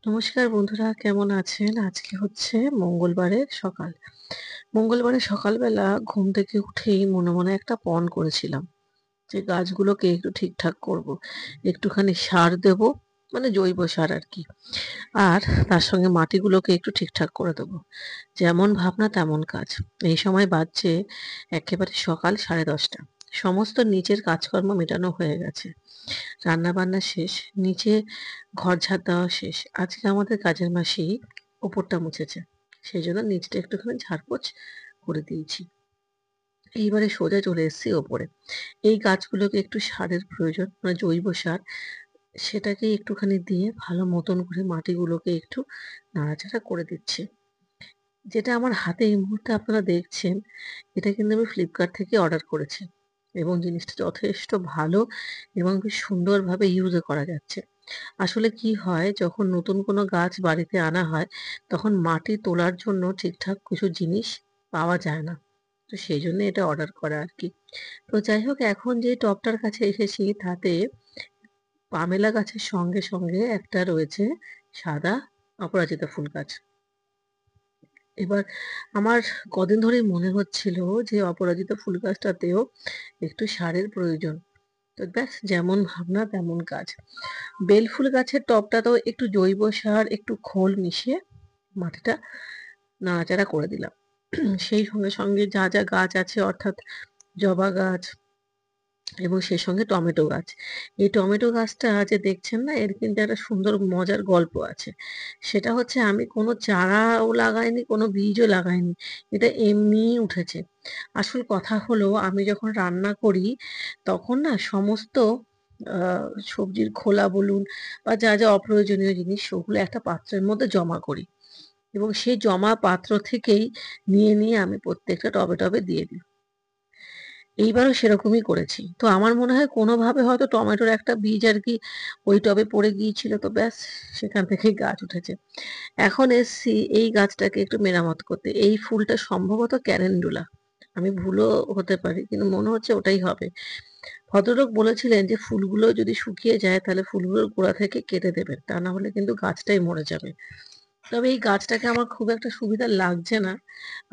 নমস্কার বন্ধুরা, কেমন আছেন? আজকে হচ্ছে মঙ্গলবারের সকাল। মঙ্গলবারের সকালবেলা ঘুম থেকে উঠেই মনে মনে একটা পণ করেছিলাম যে গাছগুলোকে একটু ঠিকঠাক করব। একটুখানি সার দেব, মানে জৈব সার আরকি। আর তার সঙ্গে মাটিগুলোকে একটু ঠিকঠাক করে দেবো। যেমন ভাবনা তেমন কাজ। এই সময় বাজছে একেবারে সকাল 10:30। সমস্ত নিচের কাজকর্ম মেটানো হয়ে গেছে। রান্নাবান্না শেষ, নিচে ঘর ঝাড় দেওয়া শেষ। আজকে আমাদের কাজের মাসি ওপরটা মুছেছে। সেজন্য নিচটা একটুখানি ঝাড়পোছ করে দিয়েছি। এইবারে সোজা চলে এসেছি ওপরে। এই গাছগুলোকে একটু সারের প্রয়োজন, মানে জৈব সার। সেটাকে একটুখানি দিয়ে ভালো মতন করে মাটিগুলোকে একটু নাড়াচাড়া করে দিচ্ছি। যেটা আমার হাতে এই মুহূর্তে আপনারা দেখছেন, এটা কিন্তু আমি ফ্লিপকার্ট থেকে অর্ডার করেছি এবং জিনিসটা যথেষ্ট ভালো এবং বেশ সুন্দরভাবে ইউজও করা যাচ্ছে। আসলে কি হয়, যখন নতুন কোনো গাছ বাড়িতে আনা হয়, তখন মাটি তোলার জন্য ঠিকঠাক কিছু জিনিস পাওয়া যায় না। তো সেইজন্য এটা অর্ডার করা আরকি। তো যাই হোক, এখন যে টবটার কাছে এসেছি তাতে পামেলা গাছের সঙ্গে, সঙ্গে একটা রয়েছে সাদা অপরাজিতা ফুল গাছ। এবার আমার কদিন ধরেই মনে হচ্ছিল যে অপরাজিতা ফুল গাছটাতেও একটু সারের প্রয়োজন। তো ব্যাস, যেমন ভাবনা তেমন কাজ। বেল ফুল গাছের টবটাতেও একটু জৈব সার, একটু খোল মিশিয়ে মাটিটা নাড়াচাড়া করে দিলাম। সেই সঙ্গে সঙ্গে যা যা গাছ আছে, অর্থাৎ জবা গাছ এবং সেই সঙ্গে টমেটো গাছ। এই টমেটো গাছটা যে দেখছেন না, এর কিন্তু একটা সুন্দর মজার গল্প আছে। সেটা হচ্ছে, আমি কোনো চারাও লাগাইনি, কোনো বীজও লাগাইনি। এটা এমনিই উঠেছে। আসল কথা হলো, আমি যখন রান্না করি তখন না সমস্ত আ সবজির খোলা বলুন বা যা, যা অপ্রয়োজনীয় জিনিস, ওগুলো একটা পাত্রের মধ্যে জমা করি এবং সেই জমা পাত্র থেকেই নিয়ে, নিয়ে আমি প্রত্যেকটা টবে, টবে দিয়ে দিই। এইবারও সেরকমই করেছি। তো আমার মনে হয় কোনোভাবে হয়তো টমেটোর একটা বীজ আরকি ওই টবে পড়ে গিয়েছিল, তো ব্যাস সেখান থেকেই গাছ উঠেছে। এখন এসছি এই গাছটাকে একটু মেরামত করতে। এই ফুলটা সম্ভবত ক্যালেন্ডুলা। আমি ভুলও হতে পারি, কিন্তু মনে হচ্ছে ওটাই হবে। ভদ্রলোক বলেছিলেন যে ফুলগুলো যদি শুকিয়ে যায় তাহলে ফুলগুলোর গোড়া থেকে কেটে দেবেন। তা না হলে কিন্তু গাছটাই মরে যাবে। তবে এই গাছটাকে আমার খুব একটা সুবিধা লাগছে না।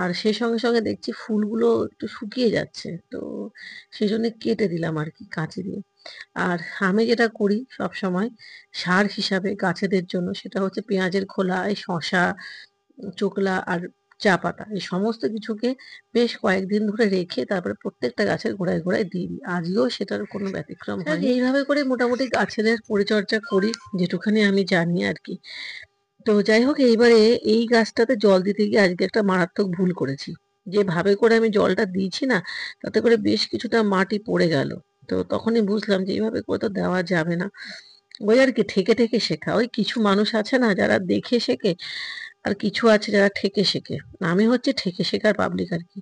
আর সেই সঙ্গে, সঙ্গে দেখছি ফুলগুলো একটু শুকিয়ে যাচ্ছে। তো সেজন্য কেটে দিলাম আরকি কাঁচি দিয়ে। আর আমি যেটা করি সবসময় সার হিসাবে গাছেদের জন্য, সেটা হচ্ছে পেঁয়াজের খোলা, এই শসা, চোকলা আর চা পাতা, এই সমস্ত কিছুকে বেশ কয়েকদিন ধরে রেখে তারপরে প্রত্যেকটা গাছের গোড়ায়, গোড়ায় দিয়ে দিই। আজকেও সেটার কোনো ব্যতিক্রম হয়নি। এইভাবে করে মোটামুটি গাছেদের পরিচর্যা করি, যেটুখানি আমি জানি আরকি। তো যাই হোক, এইবারে এই গাছটাতে জল দিতে গিয়ে আজকে একটা মারাত্মক ভুল করেছি। যেভাবে করে আমি জলটা দিয়েছি না, তাতে করে বেশ কিছুটা মাটি পড়ে গেল। তো তখনই বুঝলাম যে এইভাবে করে তো দেওয়া যাবে না। ওই আরকি ঠেকে, ঠেকে শেখা। ওই কিছু মানুষ আছে না যারা দেখে শেখে, আর কিছু আছে যারা ঠেকে শেখে। আমি হচ্ছে ঠেকে শেখার পাবলিক আরকি।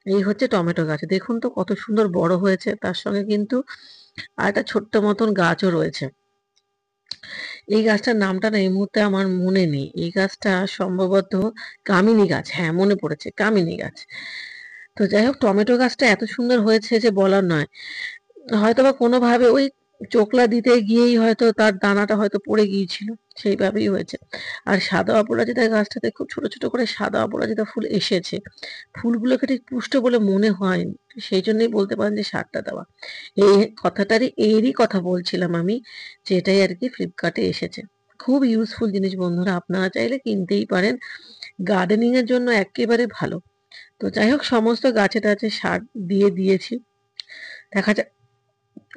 এই হচ্ছে টমেটো গাছ। দেখুন তো কত সুন্দর বড় হয়েছে। তার সঙ্গে কিন্তু আরেকটা ছোট্ট মতন গাছও রয়েছে। এই গাছটার নামটা না এই মুহূর্তে আমার মনে নেই। এই গাছটা সম্ভবত কামিনী গাছ। হ্যাঁ, মনে পড়েছে, কামিনী গাছ। তো যাই হোক, টমেটো গাছটা এত সুন্দর হয়েছে যে বলার নয়। হয়তোবা কোনোভাবে ওই চোকলা দিতে গিয়েই হয়তো তার দানাটা হয়তো পড়ে গিয়েছিল। সেইভাবেই হয়েছে। আর সাদা অপরাজিতা গাছটাতে খুব ছোট, ছোট করে সাদা অপরাজিতা ফুল এসেছে। ফুলগুলোকে ঠিক পুষ্ট বলে মনে হয়নি। সেইজন্যই বলতে পারেন যে সারটা দেওয়া। এই এরই কথা বলছিলাম আমি, যে এটাই আরকি ফ্লিপকার্টে এসেছে। খুব ইউজফুল জিনিস বন্ধুরা। আপনারা চাইলে কিনতেই পারেন। গার্ডেনিং এর জন্য এক্কেবারে ভালো। তো যাই হোক, সমস্ত গাছে-টাছে সার দিয়ে দিয়েছি। দেখা যাক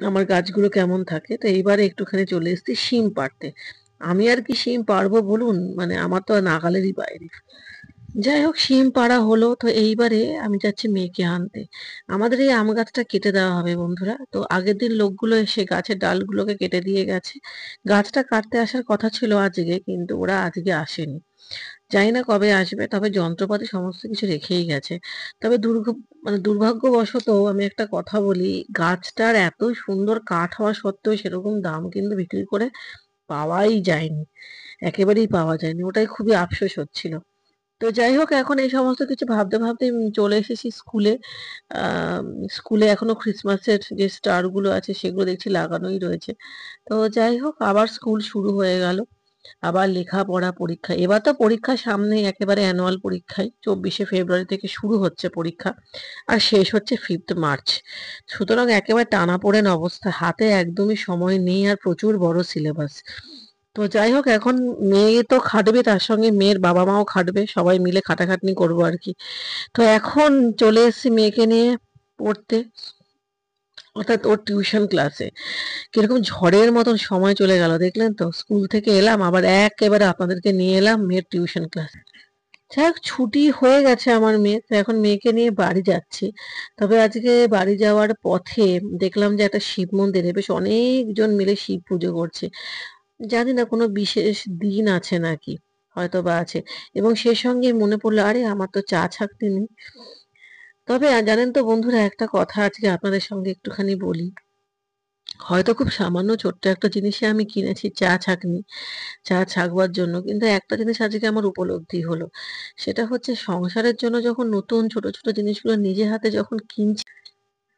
আমার গাছগুলো কেমন থাকে। তো এইবারে একটুখানি চলে এসেছি শিম পাড়তে। আমি আর কি শিম পাড়বো বলুন? মানে আমার তো নাগালেরই বাইরে। যাই হোক, শিম পাড়া হলো। তো এইবারে আমি যাচ্ছি মেয়েকে আনতে। আমাদের এই আম গাছটা কেটে দেওয়া হবে বন্ধুরা। তো আগের দিন লোকগুলো এসে গাছের ডালগুলোকে কেটে দিয়ে গেছে। গাছটা কাটতে আসার কথা ছিল আজকে, কিন্তু ওরা আজকে আসেনি। জানি না কবে আসবে, তবে যন্ত্রপাতি সমস্ত কিছু রেখেই গেছে। তবে মানে দুর্ভাগ্যবশত আমি একটা কথা বলি, গাছটার এত সুন্দর কাঠ হওয়া সত্ত্বেও সেরকম দাম কিন্তু বিক্রি করে পাওয়াই যায়নি। একেবারেই পাওয়া যায়নি। ওটাই খুবই আফসোস হচ্ছিল। তো যাই হোক, এখন এই সমস্ত কিছু ভাবতে, ভাবতে চলে এসেছি স্কুলে। আম স্কুলে এখনো ক্রিসমাসের যে স্টার গুলো আছে সেগুলো দেখছি লাগানোই রয়েছে। তো যাই হোক, আবার স্কুল শুরু হয়ে গেল। আবার লেখাপড়া, পরীক্ষা। এবার তো পরীক্ষা সামনে, একেবারে অ্যানুয়াল পরীক্ষায় 24শে ফেব্রুয়ারি থেকে শুরু হচ্ছে পরীক্ষা, আর শেষ হচ্ছে 5th মার্চ। সুতরাং একেবারে টানাপোড়েন অবস্থা, হাতে একদমই সময় নেই, আর প্রচুর বড় সিলেবাস। তো যাই হোক, এখন মেয়ে তো খাটবে, তার সঙ্গে মেয়ের বাবা মাও খাটবে, সবাই মিলে খাটাখাটনি করবো আর কি। তো এখন চলে এসেছি মেয়েকে নিয়ে পড়তে, অর্থাৎ ওর টিউশন ক্লাসে। কিরকম ঝড়ের মতন সময় চলে গেল দেখলেন তো, স্কুল থেকে এলাম, আবার একেবারে আপনাদেরকে নিয়ে এলাম মেয়ের টিউশন ক্লাস। যাই হোক, ছুটি হয়ে গেছে আমার মেয়ে, তো এখন মেয়েকে নিয়ে বাড়ি যাচ্ছি। তবে আজকে বাড়ি যাওয়ার পথে দেখলাম যে একটা শিব মন্দিরে বেশ অনেকজন মিলে শিব পুজো করছে। জানি না কোনো বিশেষ দিন আছে নাকি, হয়তো বা আছে। এবং সে সঙ্গে মনে পড়লো, আরে আমার তো চা ছাঁকনি নেই। তবে জানেন তো বন্ধুরা, একটা কথা আজকে আপনাদের সঙ্গে একটুখানি বলি। হয়তো খুব সামান্য ছোট্ট একটা জিনিসে আমি কিনেছি চা ছাঁকনি, চা ছাঁকবার জন্য, কিন্তু একটা জিনিস আজকে আমার উপলব্ধি হলো। সেটা হচ্ছে, সংসারের জন্য যখন নতুন ছোট ছোট জিনিসগুলো নিজে হাতে যখন কিনছি,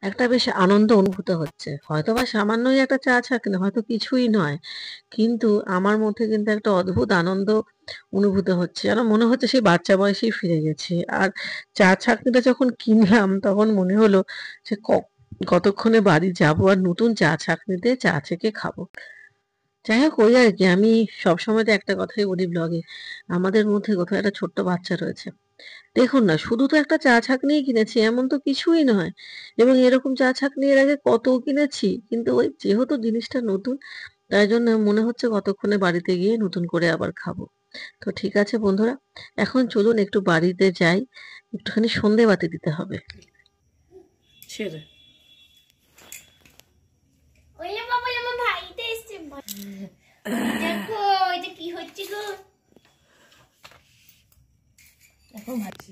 একটা বেশ আনন্দ অনুভূত হচ্ছে। হয়তোবা সামান্যই একটা চা ছাঁকনি, হয়তো কিছুই নয়, কিন্তু আমার মধ্যে কিন্তু একটা অদ্ভুত আনন্দ অনুভূত হচ্ছে, যেন মনে হচ্ছে সেই বাচ্চা বয়সেই ফিরে গেছে। আর চা ছাঁকনিটা যখন কিনলাম, তখন মনে হলো যে কতক্ষণে বাড়ি যাব আর নতুন চা ছাঁকনিতে চা ছেঁকে খাবো। যাই হোক, ওই আর কি। আমি সবসময় তো একটা কথাই বলি ব্লগে, আমাদের মধ্যে কোথাও একটা ছোট্ট বাচ্চা রয়েছে। দেখুন না, শুধু তো একটা চা ছাঁকনিই কিনেছি এমন তো কিছুই নয়, এবং এরকম চা ছাঁকনি এর আগে কত কিনেছি, কিন্তু ওই যেহেতু জিনিসটা নতুন, তাই জন্য মনে হচ্ছে কতক্ষণে বাড়িতে গিয়ে নতুন করে আবার খাবো। তো ঠিক আছে বন্ধুরা, এখন চলুন একটু বাড়িতে যাই, একটুখানি সন্ধে বাতি দিতে হবে। ছেড়ে ওই বাবা, আমার ভাইটা এসছে। দেখো এটা কি হচ্ছে গো। এখন ভাবছি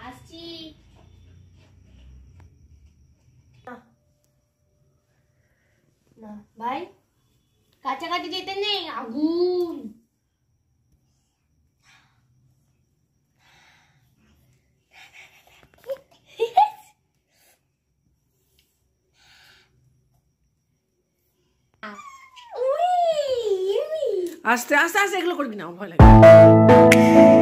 আসছি না ভাই, কাছাকাছি যেতে নেই, আগুন। আস্তে আস্তে আস্তে, এগুলো করবি না, আমার ভয় লাগে।